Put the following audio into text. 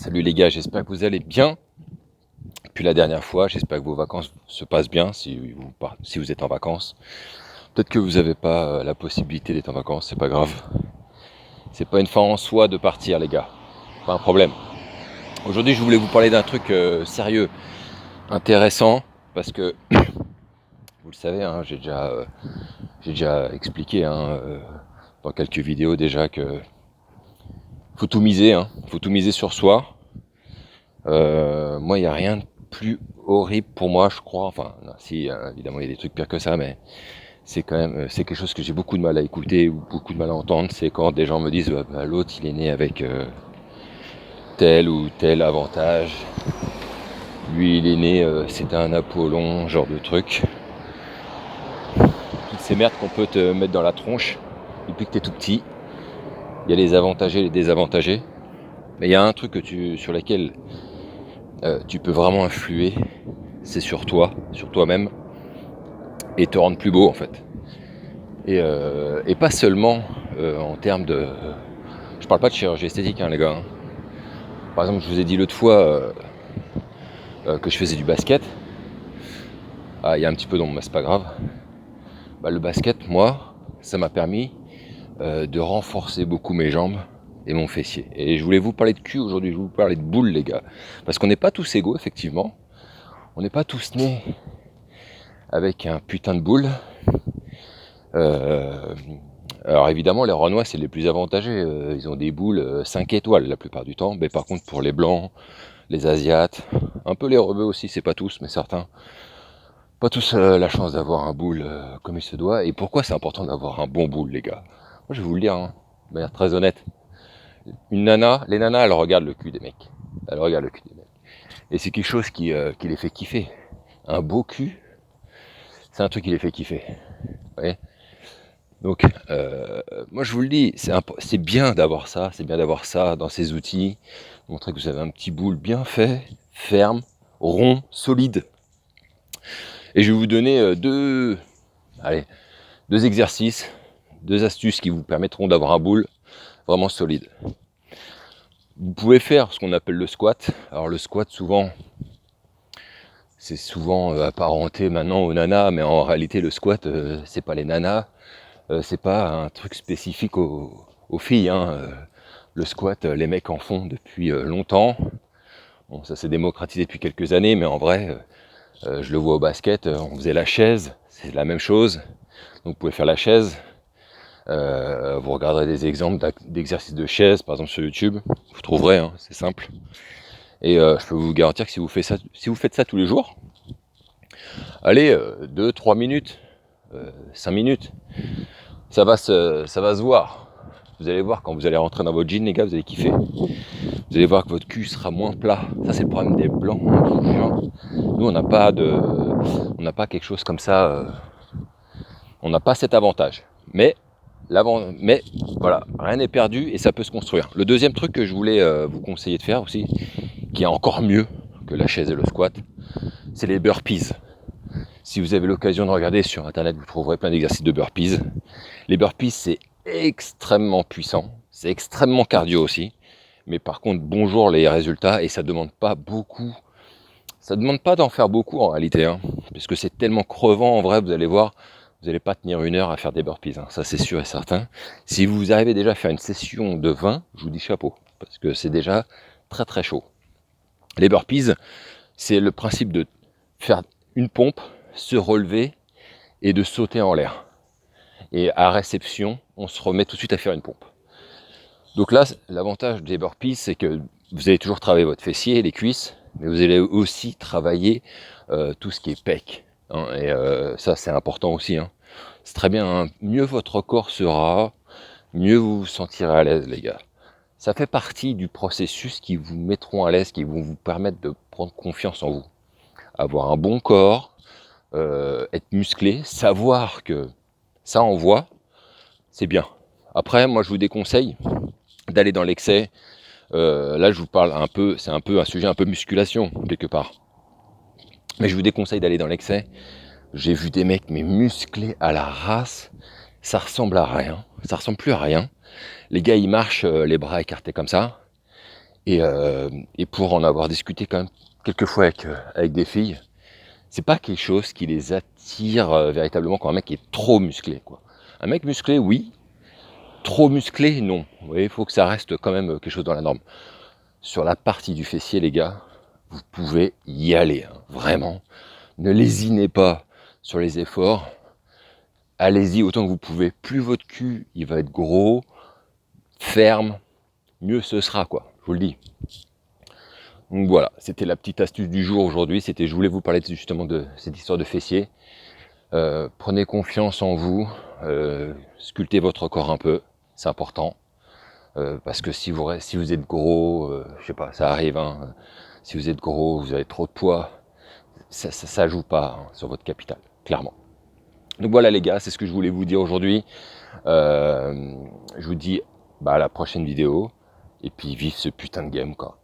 Salut les gars, j'espère que vous allez bien. Depuis la dernière fois, j'espère que vos vacances se passent bien si vous êtes en vacances. Peut-être que vous n'avez pas la possibilité d'être en vacances, c'est pas grave. C'est pas une fin en soi de partir les gars, pas un problème. Aujourd'hui je voulais vous parler d'un truc sérieux, intéressant, parce que vous le savez, hein, j'ai déjà expliqué dans quelques vidéos déjà que faut tout miser, faut tout miser sur soi. Moi, il n'y a rien de plus horrible pour moi, je crois. Enfin, non, si, évidemment, il y a des trucs pires que ça, mais c'est quand même, c'est quelque chose que j'ai beaucoup de mal à écouter ou beaucoup de mal à entendre. C'est quand des gens me disent, l'autre, il est né avec tel ou tel avantage. Lui, il est né, c'était un Apollon, genre de truc. Toutes ces merdes qu'on peut te mettre dans la tronche depuis que t'es tout petit. Il y a les avantagés et les désavantagés. Mais il y a un truc sur lequel tu peux vraiment influer, c'est sur toi, sur toi-même, et te rendre plus beau en fait. Et pas seulement en termes de... Je parle pas de chirurgie esthétique les gars. Par exemple, je vous ai dit l'autre fois que je faisais du basket. Ah, il y a un petit peu d'ombre, mais c'est pas grave. Le basket, moi, ça m'a permis de renforcer beaucoup mes jambes et mon fessier. Et je voulais vous parler de cul aujourd'hui, je voulais vous parler de boule les gars. Parce qu'on n'est pas tous égaux, effectivement. On n'est pas tous nés avec un putain de boule. Alors évidemment, les Renois, c'est les plus avantagés. Ils ont des boules 5 étoiles la plupart du temps. Mais par contre, pour les Blancs, les Asiates, un peu les Rebeux aussi, c'est pas tous, mais certains, pas tous la chance d'avoir un boule comme il se doit. Et pourquoi c'est important d'avoir un bon boule, les gars? Moi, je vais vous le dire, de manière très honnête. Une nana, les nanas, elles regardent le cul des mecs. Elles regardent le cul des mecs. Et c'est quelque chose qui les fait kiffer. Un beau cul, c'est un truc qui les fait kiffer. Vous voyez? Donc, moi je vous le dis, c'est bien d'avoir ça, c'est bien d'avoir ça dans ces outils, montrer que vous avez un petit boule bien fait, ferme, rond, solide. Et je vais vous donner deux exercices, deux astuces qui vous permettront d'avoir un boule vraiment solide. Vous pouvez faire ce qu'on appelle le squat. Alors le squat, c'est souvent apparenté maintenant aux nanas, mais en réalité le squat, c'est pas les nanas. C'est pas un truc spécifique aux filles. Le squat, les mecs en font depuis longtemps. Bon, ça s'est démocratisé depuis quelques années, mais en vrai, je le vois au basket, on faisait la chaise, c'est la même chose. Donc vous pouvez faire la chaise. Vous regarderez des exemples d'exercices de chaise, par exemple sur YouTube. Vous trouverez, c'est simple. Et je peux vous garantir que si vous faites ça tous les jours, allez, 2-3 minutes, 5 minutes, ça va se voir. Vous allez voir quand vous allez rentrer dans votre jean, les gars, vous allez kiffer. Vous allez voir que votre cul sera moins plat. Ça, c'est le problème des blancs, je vous jure. Nous, on n'a pas quelque chose comme ça. On n'a pas cet avantage. Mais voilà, rien n'est perdu et ça peut se construire. Le deuxième truc que je voulais vous conseiller de faire aussi, qui est encore mieux que la chaise et le squat, c'est les burpees. Si vous avez l'occasion de regarder sur internet, vous trouverez plein d'exercices de burpees. Les burpees, c'est extrêmement puissant, c'est extrêmement cardio aussi. Mais par contre, bonjour les résultats, et ça demande pas beaucoup. Ça demande pas d'en faire beaucoup en réalité, parce que c'est tellement crevant en vrai, vous allez voir, vous n'allez pas tenir 1 heure à faire des burpees, ça c'est sûr et certain. Si vous arrivez déjà à faire une session de 20, je vous dis chapeau, parce que c'est déjà très très chaud. Les burpees, c'est le principe de faire une pompe, se relever et de sauter en l'air. Et à réception, on se remet tout de suite à faire une pompe. Donc là, l'avantage des burpees, c'est que vous allez toujours travailler votre fessier, les cuisses, mais vous allez aussi travailler tout ce qui est pec. Et ça, c'est important aussi. C'est très bien. Mieux votre corps sera, mieux vous vous sentirez à l'aise, les gars. Ça fait partie du processus qui vous mettront à l'aise, qui vont vous permettre de prendre confiance en vous. Avoir un bon corps, être musclé, savoir que ça envoie, c'est bien. Après, moi, je vous déconseille d'aller dans l'excès. Là, je vous parle un peu, c'est un peu un sujet un peu musculation, quelque part. Mais je vous déconseille d'aller dans l'excès. J'ai vu des mecs, mais musclés à la race, ça ressemble à rien. Ça ressemble plus à rien. Les gars, ils marchent les bras écartés comme ça. Et pour en avoir discuté quand même quelques fois avec des filles, c'est pas quelque chose qui les attire véritablement quand un mec est trop musclé, quoi. Un mec musclé, oui. Trop musclé, non. Vous voyez, il faut que ça reste quand même quelque chose dans la norme. Sur la partie du fessier, les gars, vous pouvez y aller, hein, vraiment. Ne lésinez pas sur les efforts. Allez-y autant que vous pouvez. Plus votre cul, il va être gros, ferme, mieux ce sera, quoi. Je vous le dis. Donc voilà, c'était la petite astuce du jour aujourd'hui. C'était, je voulais vous parler justement de cette histoire de fessier. Prenez confiance en vous. Sculptez votre corps un peu. C'est important. Parce que si vous êtes gros, je sais pas, ça arrive, hein, si vous êtes gros, vous avez trop de poids, ça joue pas hein, sur votre capital, clairement. Donc voilà les gars, c'est ce que je voulais vous dire aujourd'hui. Je vous dis à la prochaine vidéo, et puis vive ce putain de game quoi.